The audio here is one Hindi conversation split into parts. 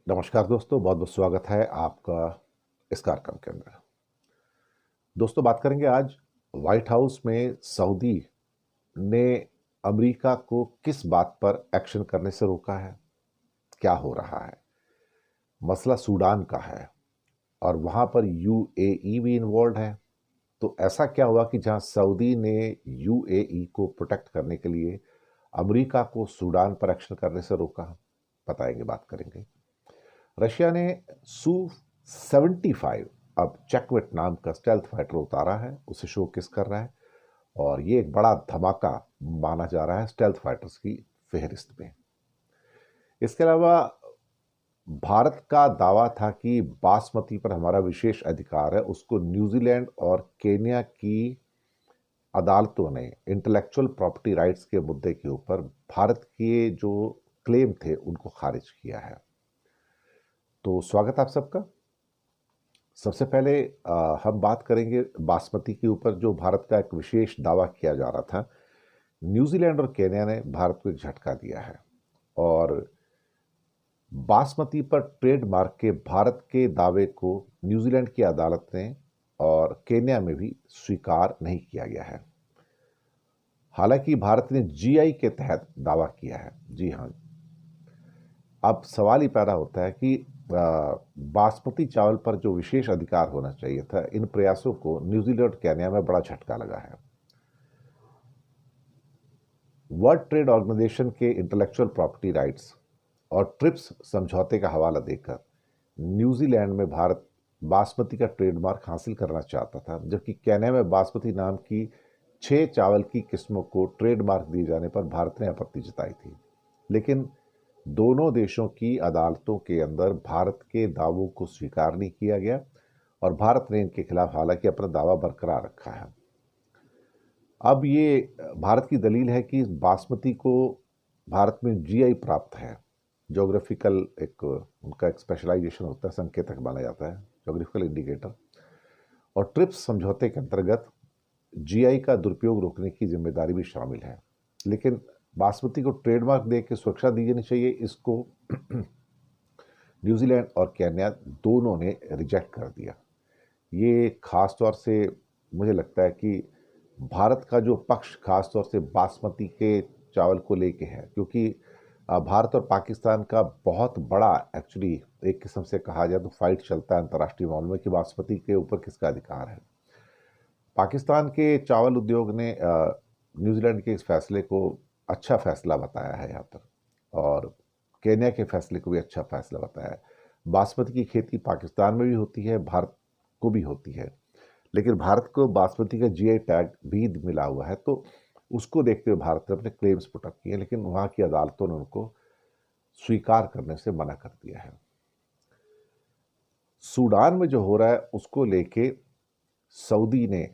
नमस्कार दोस्तों, बहुत बहुत स्वागत है आपका इस कार्यक्रम के अंदर। दोस्तों, बात करेंगे आज व्हाइट हाउस में सऊदी ने अमेरिका को किस बात पर एक्शन करने से रोका है, क्या हो रहा है। मसला सूडान का है और वहां पर यूएई भी इन्वॉल्व है। तो ऐसा क्या हुआ कि जहां सऊदी ने यूएई को प्रोटेक्ट करने के लिए अमेरिका को सूडान पर एक्शन करने से रोका, बताएंगे, बात करेंगे। रशिया ने सू 75 अब चेकविट नाम का स्टेल्थ फाइटर उतारा है, उसे शोकेस कर रहा है और ये एक बड़ा धमाका माना जा रहा है स्टेल्थ फाइटर्स की फहरिस्त में। इसके अलावा भारत का दावा था कि बासमती पर हमारा विशेष अधिकार है, उसको न्यूजीलैंड और केन्या की अदालतों ने इंटेलेक्चुअल प्रॉपर्टी राइट्स के मुद्दे के ऊपर भारत के जो क्लेम थे उनको खारिज किया है। तो स्वागत आप सबका। सबसे पहले हम बात करेंगे बासमती के ऊपर, जो भारत का एक विशेष दावा किया जा रहा था। न्यूजीलैंड और केन्या ने भारत को एक झटका दिया है और बासमती पर ट्रेडमार्क के भारत के दावे को न्यूजीलैंड की अदालत ने और केन्या में भी स्वीकार नहीं किया गया है। हालांकि भारत ने जीआई के तहत दावा किया है। जी हाँ, अब सवाल ही पैदा होता है कि बासमती चावल पर जो विशेष अधिकार होना चाहिए था, इन प्रयासों को न्यूजीलैंड और केन्या में बड़ा झटका लगा है। वर्ल्ड ट्रेड ऑर्गेनाइजेशन के इंटेलेक्चुअल प्रॉपर्टी राइट्स और ट्रिप्स समझौते का हवाला देकर न्यूजीलैंड में भारत बासमती का ट्रेडमार्क हासिल करना चाहता था, जबकि केन्या में बासमती नाम की 6 चावल की किस्मों को ट्रेडमार्क दिए जाने पर भारत ने आपत्ति जताई थी। लेकिन दोनों देशों की अदालतों के अंदर भारत के दावों को स्वीकार नहीं किया गया और भारत ने इनके खिलाफ हालांकि अपना दावा बरकरार रखा है। अब ये भारत की दलील है कि बासमती को भारत में जीआई प्राप्त है। ज्योग्राफिकल एक उनका एक स्पेशलाइजेशन होता है, संकेतक माना जाता है, ज्योग्राफिकल इंडिकेटर। और ट्रिप्स समझौते के अंतर्गत जीआई का दुरुपयोग रोकने की जिम्मेदारी भी शामिल है। लेकिन बासमती को ट्रेडमार्क दे के सुरक्षा दी जानी चाहिए, इसको न्यूजीलैंड और केन्या दोनों ने रिजेक्ट कर दिया। ये खास तौर से मुझे लगता है कि भारत का जो पक्ष खास तौर से बासमती के चावल को लेके है, क्योंकि भारत और पाकिस्तान का बहुत बड़ा एक्चुअली एक किस्म से कहा जाए तो फाइट चलता है अंतर्राष्ट्रीय मामलों में कि बासमती के ऊपर किसका अधिकार है। पाकिस्तान के चावल उद्योग ने न्यूजीलैंड के इस फैसले को अच्छा फैसला बताया है यहाँ पर, और केन्या के फैसले को भी अच्छा फैसला बताया है। बासमती की खेती पाकिस्तान में भी होती है, भारत को भी होती है, लेकिन भारत को बासमती का जीआई टैग भी मिला हुआ है। तो उसको देखते हुए भारत ने अपने क्लेम्स पुट अप किए, लेकिन वहाँ की अदालतों ने उनको स्वीकार करने से मना कर दिया है। सूडान में जो हो रहा है उसको लेके सऊदी ने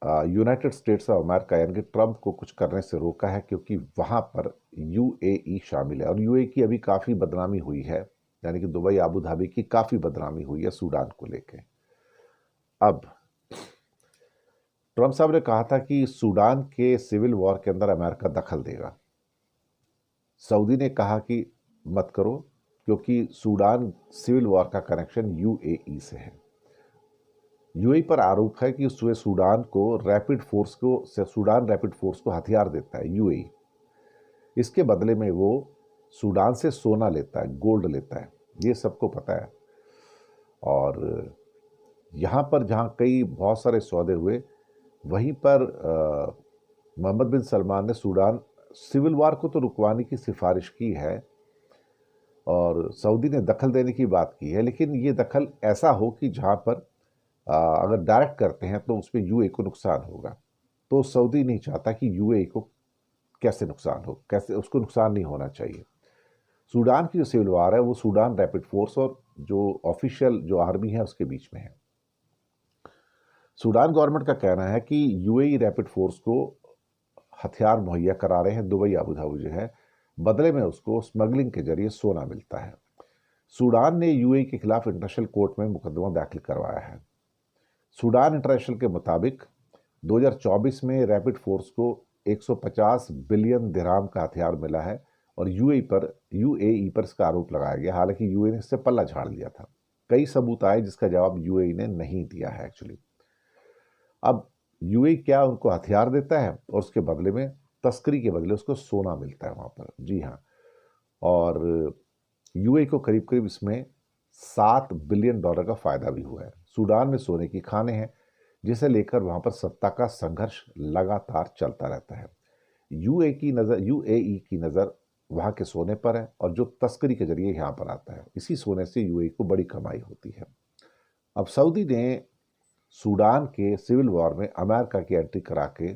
यूनाइटेड स्टेट्स ऑफ अमेरिका यानी कि ट्रंप को कुछ करने से रोका है, क्योंकि वहाँ पर यूएई शामिल है और यूएई की अभी काफ़ी बदनामी हुई है, यानी कि दुबई अबू धाबी की काफ़ी बदनामी हुई है सूडान को लेके। अब ट्रंप साहब ने कहा था कि सूडान के सिविल वॉर के अंदर अमेरिका दखल देगा। सऊदी ने कहा कि मत करो, क्योंकि सूडान सिविल वॉर का कनेक्शन यूएई से है। यूएई पर आरोप है कि सूडान रैपिड फोर्स को हथियार देता है यूएई। इसके बदले में वो सूडान से सोना लेता है, गोल्ड लेता है, ये सबको पता है। और यहाँ पर जहाँ कई बहुत सारे सौदे हुए, वहीं पर मोहम्मद बिन सलमान ने सूडान सिविल वार को तो रुकवाने की सिफारिश की है और सऊदी ने दखल देने की बात की है, लेकिन ये दखल ऐसा हो कि जहाँ पर अगर डायरेक्ट करते हैं तो उसमें यूएई को नुकसान होगा। तो सऊदी नहीं चाहता कि यूएई को कैसे नुकसान हो, कैसे उसको नुकसान नहीं होना चाहिए। सूडान की जो सिविल वार है वो सूडान रैपिड फोर्स और जो ऑफिशियल जो आर्मी है उसके बीच में है। सूडान गवर्नमेंट का कहना है कि यूएई रैपिड फोर्स को हथियार मुहैया करा रहे हैं दुबई अबू धाबी जो है, बदले में उसको स्मगलिंग के जरिए सोना मिलता है। सूडान ने यूएई के खिलाफ इंटरनेशनल कोर्ट में मुकदमा दाखिल करवाया है। सूडान इंटरनेशनल के मुताबिक 2024 में रैपिड फोर्स को 150 बिलियन दिरहाम का हथियार मिला है और यूएई पर इसका आरोप लगाया गया। हालांकि यूएई ने इससे पल्ला झाड़ लिया था। कई सबूत आए जिसका जवाब यूएई ने नहीं दिया है एक्चुअली। अब यूएई क्या उनको हथियार देता है और उसके बदले में, तस्करी के बदले उसको सोना मिलता है वहां पर। जी हाँ। और यूएई को करीब करीब इसमें $7 बिलियन का फायदा भी हुआ है। सूडान में सोने की खानें हैं जिसे लेकर वहां पर सत्ता का संघर्ष लगातार चलता रहता है। यूएई की नज़र वहां के सोने पर है और जो तस्करी के जरिए यहाँ पर आता है, इसी सोने से यूएई को बड़ी कमाई होती है। अब सऊदी ने सूडान के सिविल वॉर में अमेरिका की एंट्री करा के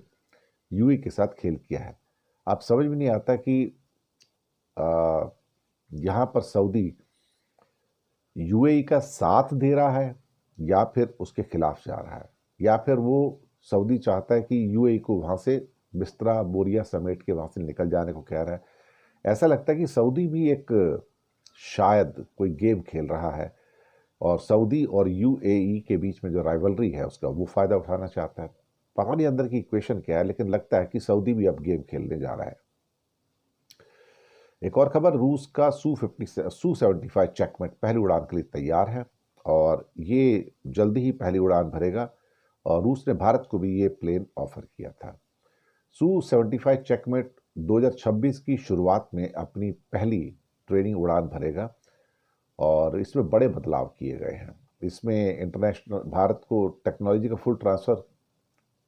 यूएई के साथ खेल किया है। अब समझ में नहीं आता कि यहाँ पर सऊदी यूएई का साथ दे रहा है या फिर उसके खिलाफ जा रहा है, या फिर वो सऊदी चाहता है कि यूएई को वहां से बिस्तरा बोरिया समेट के वहां से निकल जाने को कह रहा है। ऐसा लगता है कि सऊदी भी एक शायद कोई गेम खेल रहा है और सऊदी और यूएई के बीच में जो राइवलरी है उसका वो फायदा उठाना चाहता है। पता नहीं अंदर की इक्वेशन क्या है, लेकिन लगता है कि सऊदी भी अब गेम खेलने जा रहा है। एक और खबर, रूस का सू-75 चेकमेट पहली उड़ान के लिए तैयार है और ये जल्दी ही पहली उड़ान भरेगा और रूस ने भारत को भी ये प्लेन ऑफर किया था। सू-75 चेकमेट 2026 की शुरुआत में अपनी पहली ट्रेनिंग उड़ान भरेगा और इसमें बड़े बदलाव किए गए हैं। इसमें इंटरनेशनल भारत को टेक्नोलॉजी का फुल ट्रांसफ़र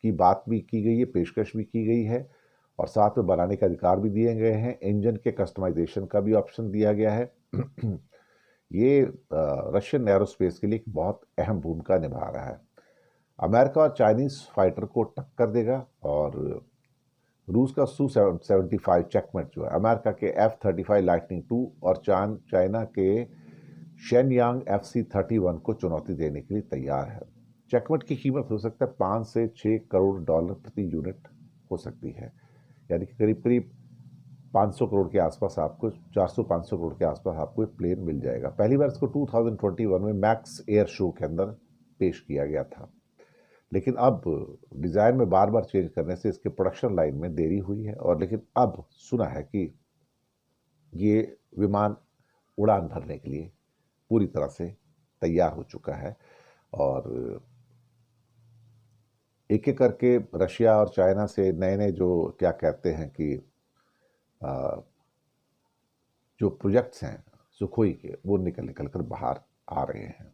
की बात भी की गई है, पेशकश भी की गई है और साथ में बनाने के अधिकार भी दिए गए हैं। इंजन के कस्टमाइजेशन का भी ऑप्शन दिया गया है। ये रशियन एरोस्पेस के लिए एक बहुत अहम भूमिका निभा रहा है। अमेरिका और चाइनीज फाइटर को टक्कर देगा और रूस का सू-75 चेकमेट जो है अमेरिका के F-35 लाइटनिंग II और चाइना के शेनयांग FC-31 को चुनौती देने के लिए तैयार है। चेकमेट की कीमत हो सकता है $5 से $6 करोड़ प्रति यूनिट हो सकती है, यानी कि करीब करीब 500 करोड़ के आसपास आपको, 400-500 करोड़ के आसपास आपको एक प्लेन मिल जाएगा। पहली बार इसको 2021 में मैक्स एयर शो के अंदर पेश किया गया था, लेकिन अब डिज़ाइन में बार बार चेंज करने से इसके प्रोडक्शन लाइन में देरी हुई है। और लेकिन अब सुना है कि ये विमान उड़ान भरने के लिए पूरी तरह से तैयार हो चुका है और एक एक करके रशिया और चाइना से नए नए जो क्या कहते हैं कि जो प्रोजेक्ट्स हैं सुखोई के, वो निकल कर बाहर आ रहे हैं।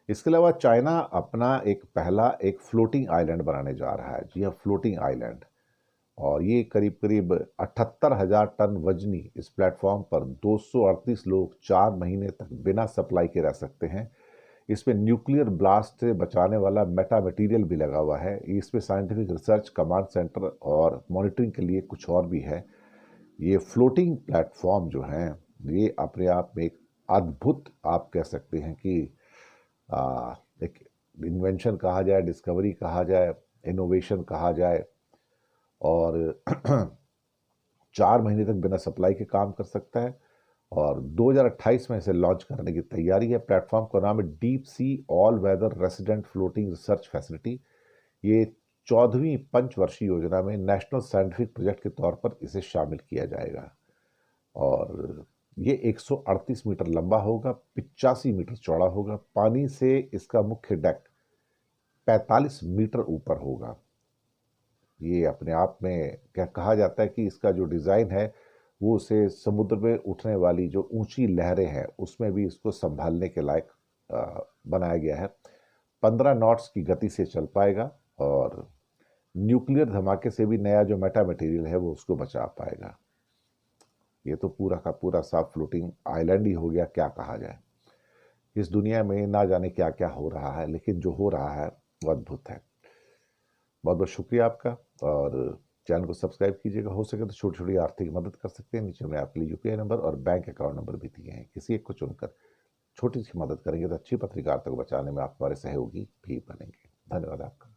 इसके अलावा चाइना अपना एक फ्लोटिंग आइलैंड बनाने जा रहा है। जी हाँ, फ्लोटिंग आइलैंड। और ये करीब करीब 78,000 टन वजनी इस प्लेटफॉर्म पर 238 लोग 4 महीने तक बिना सप्लाई के रह सकते हैं। इसमें न्यूक्लियर ब्लास्ट से बचाने वाला मेटा मटीरियल भी लगा हुआ है। इसमें साइंटिफिक रिसर्च, कमांड सेंटर और मॉनिटरिंग के लिए कुछ और भी है। ये फ्लोटिंग प्लेटफॉर्म जो हैं, ये अपने आप में एक अद्भुत, आप कह सकते हैं कि एक इन्वेंशन कहा जाए, डिस्कवरी कहा जाए, इनोवेशन कहा जाए और 4 महीने तक बिना सप्लाई के काम कर सकता है और 2028 में इसे लॉन्च करने की तैयारी है। प्लेटफॉर्म का नाम है deep sea all weather resident floating research facility. ये 14वीं पंचवर्षीय योजना में नेशनल साइंटिफिक प्रोजेक्ट के तौर पर इसे शामिल किया जाएगा और ये 138 मीटर लंबा होगा, 85 मीटर चौड़ा होगा। पानी से इसका मुख्य डेक 45 मीटर ऊपर होगा। ये अपने आप में क्या कहा जाता है कि इसका जो डिज़ाइन है वो उसे समुद्र में उठने वाली जो ऊंची लहरें हैं उसमें भी इसको संभालने के लायक बनाया गया है। 15 नॉट्स की गति से चल पाएगा और न्यूक्लियर धमाके से भी नया जो मेटा मटेरियल है वो उसको बचा पाएगा। ये तो पूरा का पूरा साफ फ्लोटिंग आइलैंड ही हो गया, क्या कहा जाए। इस दुनिया में ना जाने क्या क्या हो रहा है, लेकिन जो हो रहा है वो अद्भुत है। बहुत बहुत शुक्रिया आपका और चैनल को सब्सक्राइब कीजिएगा। हो सके तो छोटी छोटी आर्थिक मदद कर सकते हैं। नीचे में आपके लिए यूपीआई नंबर और बैंक अकाउंट नंबर भी दिए हैं। किसी एक को चुनकर छोटी सी मदद करेंगे तो अच्छी पत्रकारिता को बचाने में आप हमारे सहयोगी भी बनेंगे। धन्यवाद आपका।